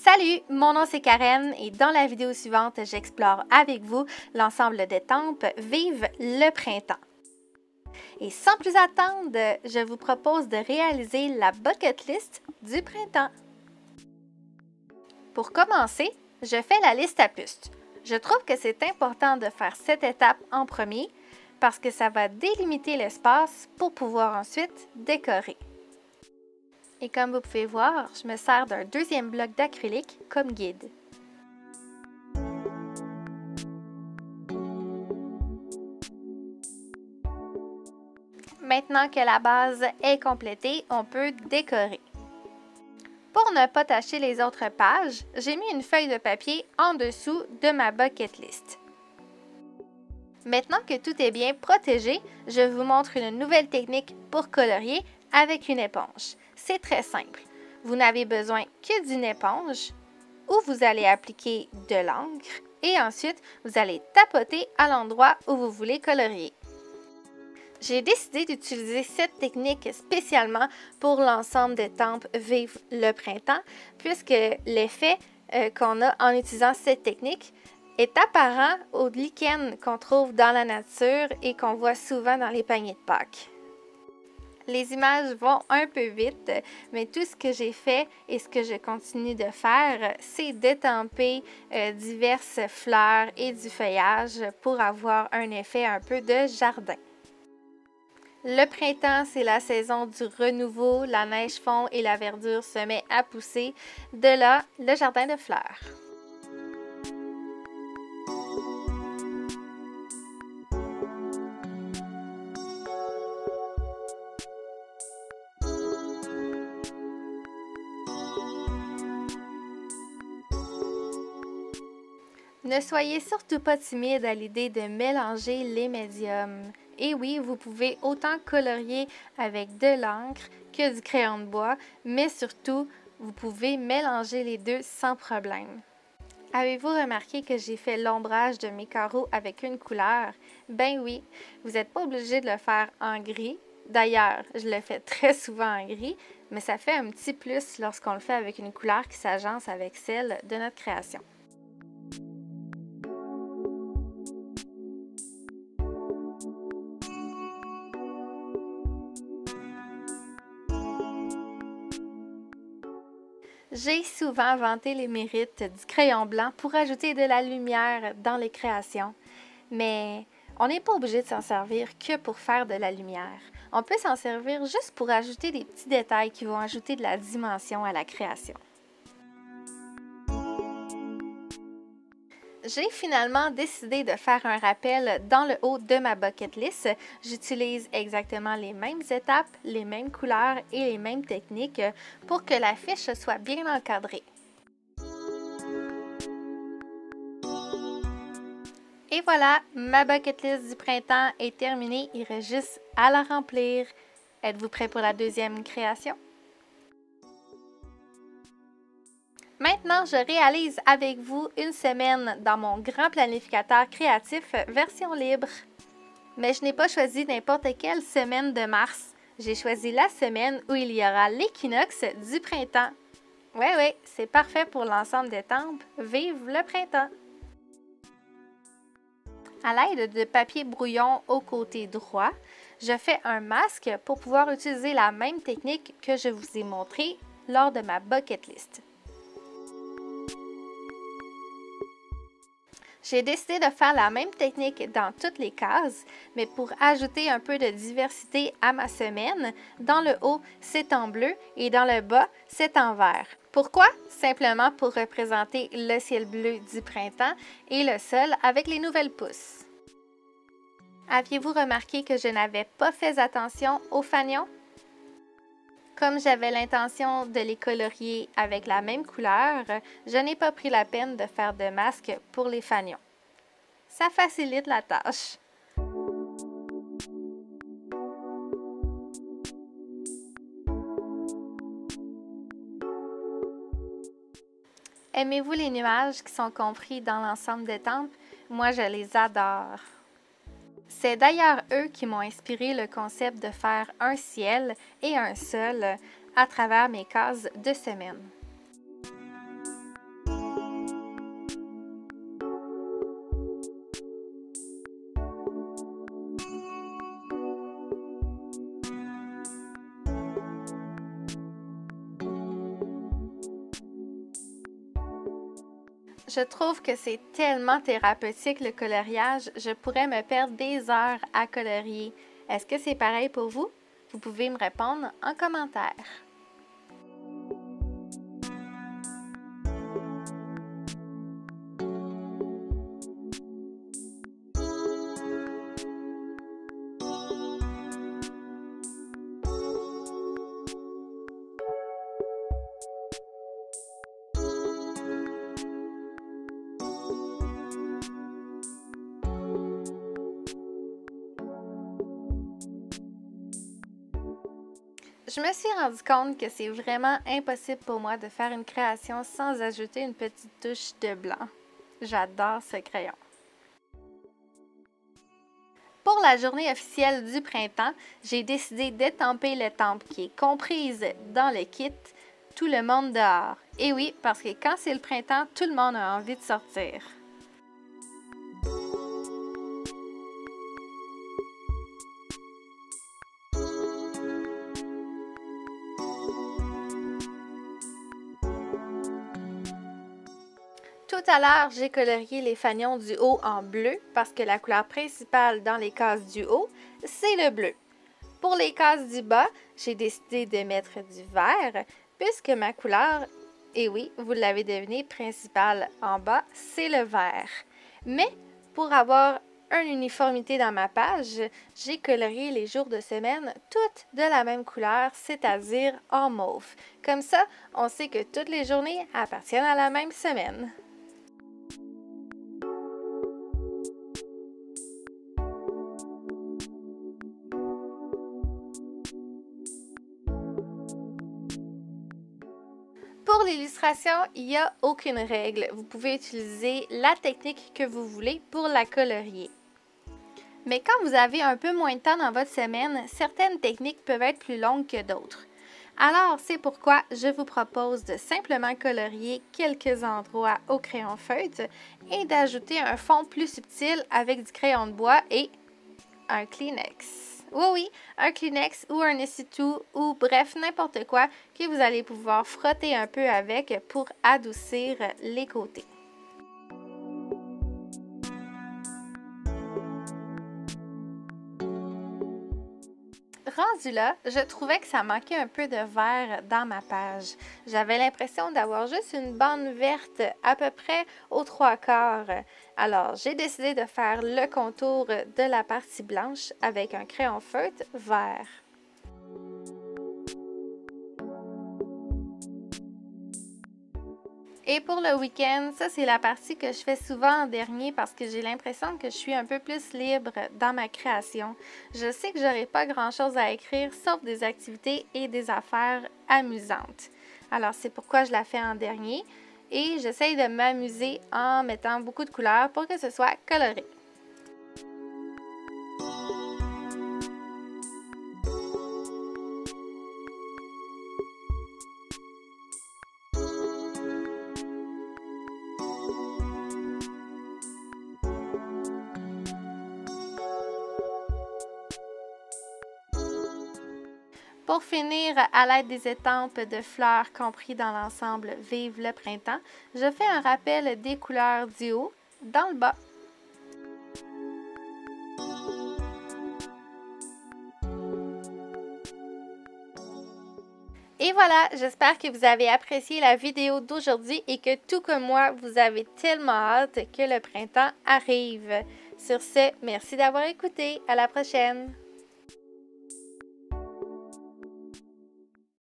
Salut, mon nom c'est Karen et dans la vidéo suivante, j'explore avec vous l'ensemble d'estampes Vive le printemps. Et sans plus attendre, je vous propose de réaliser la bucket list du printemps. Pour commencer, je fais la liste à puces. Je trouve que c'est important de faire cette étape en premier parce que ça va délimiter l'espace pour pouvoir ensuite décorer. Et comme vous pouvez voir, je me sers d'un deuxième bloc d'acrylique comme guide. Maintenant que la base est complétée, on peut décorer. Pour ne pas tacher les autres pages, j'ai mis une feuille de papier en dessous de ma bucket list. Maintenant que tout est bien protégé, je vous montre une nouvelle technique pour colorier avec une éponge. C'est très simple. Vous n'avez besoin que d'une éponge où vous allez appliquer de l'encre et ensuite vous allez tapoter à l'endroit où vous voulez colorier. J'ai décidé d'utiliser cette technique spécialement pour l'ensemble d'estampes Vive le printemps puisque l'effet qu'on a en utilisant cette technique est apparent au lichen qu'on trouve dans la nature et qu'on voit souvent dans les paniers de Pâques. Les images vont un peu vite, mais tout ce que j'ai fait et ce que je continue de faire, c'est d'étamper diverses fleurs et du feuillage pour avoir un effet un peu de jardin. Le printemps, c'est la saison du renouveau, la neige fond et la verdure se met à pousser. De là, le jardin de fleurs. Ne soyez surtout pas timide à l'idée de mélanger les médiums. Et oui, vous pouvez autant colorier avec de l'encre que du crayon de bois, mais surtout, vous pouvez mélanger les deux sans problème. Avez-vous remarqué que j'ai fait l'ombrage de mes carreaux avec une couleur? Ben oui, vous n'êtes pas obligé de le faire en gris. D'ailleurs, je le fais très souvent en gris, mais ça fait un petit plus lorsqu'on le fait avec une couleur qui s'agence avec celle de notre création. J'ai souvent vanté les mérites du crayon blanc pour ajouter de la lumière dans les créations, mais on n'est pas obligé de s'en servir que pour faire de la lumière. On peut s'en servir juste pour ajouter des petits détails qui vont ajouter de la dimension à la création. J'ai finalement décidé de faire un rappel dans le haut de ma bucket list. J'utilise exactement les mêmes étapes, les mêmes couleurs et les mêmes techniques pour que la fiche soit bien encadrée. Et voilà, ma bucket list du printemps est terminée. Il reste juste à la remplir. Êtes-vous prêt pour la deuxième création? Maintenant, je réalise avec vous une semaine dans mon grand planificateur créatif version libre. Mais je n'ai pas choisi n'importe quelle semaine de mars. J'ai choisi la semaine où il y aura l'équinoxe du printemps. Oui, c'est parfait pour l'ensemble des temples. Vive le printemps! À l'aide de papier brouillon au côté droit, je fais un masque pour pouvoir utiliser la même technique que je vous ai montrée lors de ma bucket list. J'ai décidé de faire la même technique dans toutes les cases, mais pour ajouter un peu de diversité à ma semaine, dans le haut, c'est en bleu et dans le bas, c'est en vert. Pourquoi? Simplement pour représenter le ciel bleu du printemps et le sol avec les nouvelles pousses. Aviez-vous remarqué que je n'avais pas fait attention aux fanions? Comme j'avais l'intention de les colorier avec la même couleur, je n'ai pas pris la peine de faire de masque pour les fanions. Ça facilite la tâche. Aimez-vous les nuages qui sont compris dans l'ensemble des temples? Moi, je les adore. C'est d'ailleurs eux qui m'ont inspiré le concept de faire un ciel et un sol à travers mes cases de semaine. Je trouve que c'est tellement thérapeutique le coloriage, je pourrais me perdre des heures à colorier. Est-ce que c'est pareil pour vous? Vous pouvez me répondre en commentaire. Je me suis rendu compte que c'est vraiment impossible pour moi de faire une création sans ajouter une petite touche de blanc. J'adore ce crayon. Pour la journée officielle du printemps, j'ai décidé d'étamper l'étampe qui est comprise dans le kit « Tout le monde dehors ». Et oui, parce que quand c'est le printemps, tout le monde a envie de sortir. Tout à l'heure, j'ai colorié les fanions du haut en bleu parce que la couleur principale dans les cases du haut, c'est le bleu. Pour les cases du bas, j'ai décidé de mettre du vert puisque ma couleur, et oui, vous l'avez deviné, principale en bas, c'est le vert. Mais pour avoir une uniformité dans ma page, j'ai colorié les jours de semaine toutes de la même couleur, c'est-à-dire en mauve. Comme ça, on sait que toutes les journées appartiennent à la même semaine. Pour l'illustration, il n'y a aucune règle. Vous pouvez utiliser la technique que vous voulez pour la colorier. Mais quand vous avez un peu moins de temps dans votre semaine, certaines techniques peuvent être plus longues que d'autres. Alors, c'est pourquoi je vous propose de simplement colorier quelques endroits au crayon feutre et d'ajouter un fond plus subtil avec du crayon de bois et un Kleenex. Oui, un Kleenex ou un essuie-tout ou bref, n'importe quoi que vous allez pouvoir frotter un peu avec pour adoucir les côtés. Rendu là, je trouvais que ça manquait un peu de vert dans ma page. J'avais l'impression d'avoir juste une bande verte à peu près aux 3/4. Alors, j'ai décidé de faire le contour de la partie blanche avec un crayon feutre vert. Et pour le week-end, ça c'est la partie que je fais souvent en dernier parce que j'ai l'impression que je suis un peu plus libre dans ma création. Je sais que j'aurai pas grand-chose à écrire sauf des activités et des affaires amusantes. Alors c'est pourquoi je la fais en dernier et j'essaye de m'amuser en mettant beaucoup de couleurs pour que ce soit coloré. Pour finir, à l'aide des étampes de fleurs compris dans l'ensemble Vive le printemps, je fais un rappel des couleurs du haut dans le bas. Et voilà, j'espère que vous avez apprécié la vidéo d'aujourd'hui et que tout comme moi, vous avez tellement hâte que le printemps arrive. Sur ce, merci d'avoir écouté. À la prochaine!